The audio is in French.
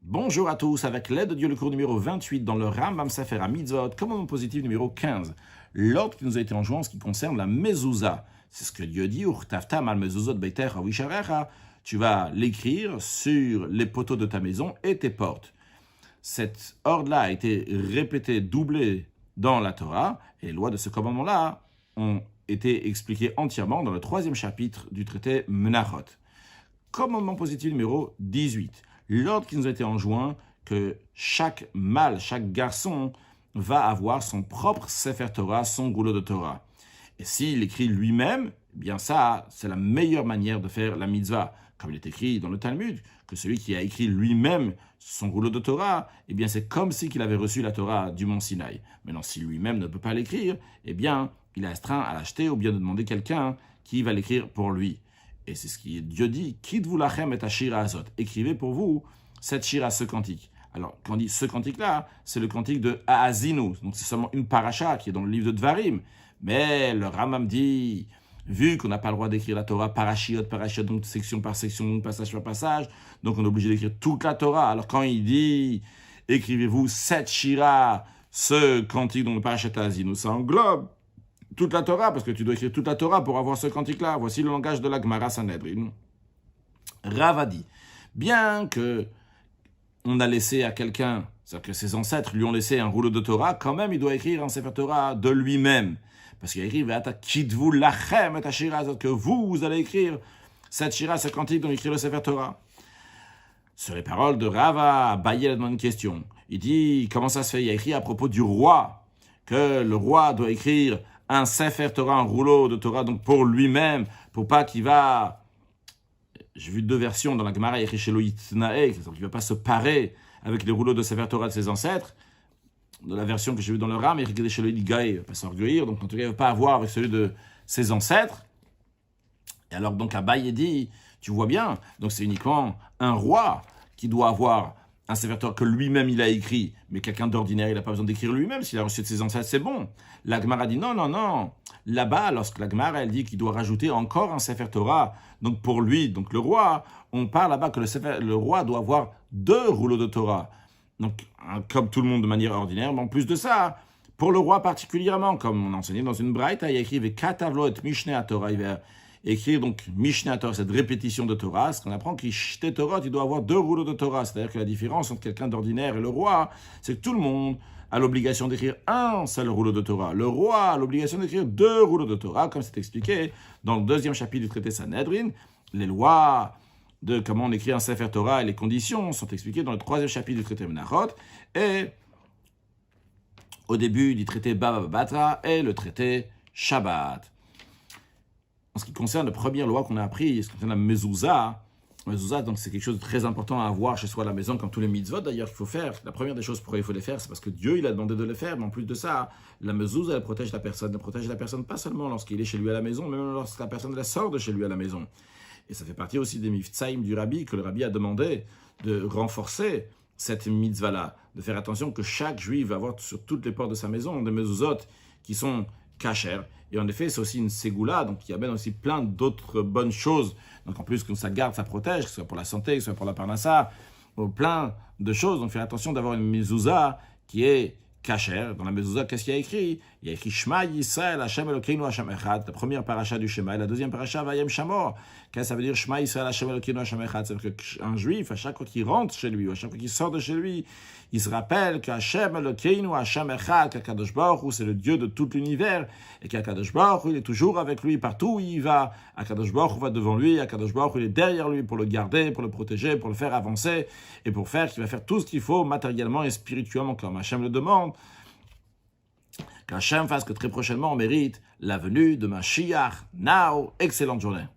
Bonjour à tous, avec l'aide de Dieu, le cours numéro 28 dans le Rambam Sefer HaMitzvot, commandement positif numéro 15. L'ordre qui nous a été enjoint en ce qui concerne la mezouza. C'est ce que Dieu dit, Urtaftam al mezuzot beitecha visharecha. Tu vas l'écrire sur les poteaux de ta maison et tes portes. Cet ordre-là a été répété, doublé dans la Torah, et les lois de ce commandement-là ont été expliquées entièrement dans le 3e chapitre du traité Menachot. Commandement positif numéro 18. L'ordre qui nous a été enjoint que chaque mâle, chaque garçon va avoir son propre Sefer Torah, son rouleau de Torah. Et s'il écrit lui-même, eh bien ça, c'est la meilleure manière de faire la mitzvah. Comme il est écrit dans le Talmud, que celui qui a écrit lui-même son rouleau de Torah, eh bien c'est comme si qu'il avait reçu la Torah du mont Sinaï. Maintenant, si lui-même ne peut pas l'écrire, eh bien il est astreint à l'acheter ou bien de demander quelqu'un qui va l'écrire pour lui. Et c'est ce que Dieu dit, Kitvu lachem et shira azot. Écrivez pour vous cette shira, ce cantique. Alors, quand on dit ce cantique-là, c'est le cantique de Haazinu. Donc, c'est seulement une paracha qui est dans le livre de Dvarim. Mais le Rambam dit, vu qu'on n'a pas le droit d'écrire la Torah parashiot, donc section par section, donc passage par passage, donc on est obligé d'écrire toute la Torah. Alors, quand il dit, écrivez-vous cette shira, ce cantique dans le parachat Haazinu, ça englobe toute la Torah, parce que tu dois écrire toute la Torah pour avoir ce cantique-là. Voici le langage de la Gemara Sanhedrin. Rav a dit, bien que on a laissé à quelqu'un, c'est-à-dire que ses ancêtres lui ont laissé un rouleau de Torah, quand même il doit écrire un Sefer Torah de lui-même. Parce qu'il écrit, Kitvu lachem et shira, que vous allez écrire cette shira, ce cantique dont écrit le Sefer Torah. Sur les paroles de Rava, Bayel demande une question. Il dit, comment ça se fait? Il a écrit à propos du roi, que le roi doit écrire un Sefer Torah, un rouleau de Torah, donc pour lui-même, pour pas qu'il va... J'ai vu deux versions dans la Gemara, il y a écrit chez Loïtnae, qu'il ne va pas se parer avec les rouleaux de Sefer Torah de ses ancêtres. Dans la version que j'ai vue dans le Ram, il y a écrit chez Loïtnae, il ne va pas s'orgueillir, donc en tout cas, il ne va pas avoir avec celui de ses ancêtres. Et alors, donc, Abaye dit, tu vois bien, donc c'est uniquement un roi qui doit avoir un Sefer Torah que lui-même il a écrit, mais quelqu'un d'ordinaire, il n'a pas besoin d'écrire lui-même, s'il a reçu de ses ancêtres, c'est bon. La Gemara dit non. Là-bas, lorsque la Gemara, elle dit qu'il doit rajouter encore un Sefer Torah, donc pour lui, donc le roi, on parle là-bas que le roi doit avoir 2 rouleaux de Torah. Donc, comme tout le monde de manière ordinaire, mais en plus de ça, pour le roi particulièrement, comme on a enseigné dans une braïta, il a écrit « Vekatavlo et Mishneh Torah », il va écrire donc Mishneh Torah, cette répétition de Torah, ce qu'on apprend qu'il Torah, il doit avoir 2 rouleaux de Torah. C'est-à-dire que la différence entre quelqu'un d'ordinaire et le roi, c'est que tout le monde a l'obligation d'écrire un seul rouleau de Torah. Le roi a l'obligation d'écrire 2 rouleaux de Torah, comme c'est expliqué dans le 2e chapitre du traité Sanhedrin. Les lois de comment on écrit un Sefer Torah et les conditions sont expliquées dans le 3e chapitre du traité Menachot et au début du traité Baba Batra et le traité Shabbat. En ce qui concerne la première loi qu'on a appris, ce qui concerne la mezouza, donc c'est quelque chose de très important à avoir chez soi à la maison, comme tous les mitzvot d'ailleurs qu'il faut faire. La première des choses pourquoi il faut les faire, c'est parce que Dieu il a demandé de les faire, mais en plus de ça, la mezouza elle protège la personne. Elle protège la personne pas seulement lorsqu'il est chez lui à la maison, mais même lorsque la personne elle sort de chez lui à la maison. Et ça fait partie aussi des miftsaïm du rabbi, que le rabbi a demandé de renforcer cette mitzvah-là, de faire attention que chaque juif va avoir sur toutes les portes de sa maison des mezuzot qui sont kasher. Et en effet, c'est aussi une ségoula, donc il y a bien aussi plein d'autres bonnes choses. Donc en plus, que ça garde, ça protège, que ce soit pour la santé, que ce soit pour la parnassa, plein de choses. Donc faire attention d'avoir une mezouza qui est kasher. Dans la mezouza, qu'est-ce qu'il y a écrit? Il y a écrit Shema Yisrael, Hashem Elokeinu, Hashem Echad. La première paracha du Shema et la deuxième paracha, Vayem Shamor. Qu'est-ce que ça veut dire Shema Yisrael, Hashem Elokeinu, Hashem Echad? C'est-à-dire qu'un juif, à chaque fois qu'il rentre chez lui, ou à chaque fois qu'il sort de chez lui, il se rappelle que Hashem Elokeinu, Hashem Echad, qu'Akadosh Baruch Hu, c'est le Dieu de tout l'univers, et qu'Akadosh Baruch Hu, il est toujours avec lui partout où il va. Akadosh Baruch Hu va devant lui, Akadosh Baruch Hu, il est derrière lui pour le garder, pour le protéger, pour le faire avancer, et pour faire qu'il va faire tout ce qu'il faut matériellement et spirituellement, comme Hashem le demande. Qu'Hachem fasse que très prochainement on mérite la venue de Mashiach. Now, excellente journée.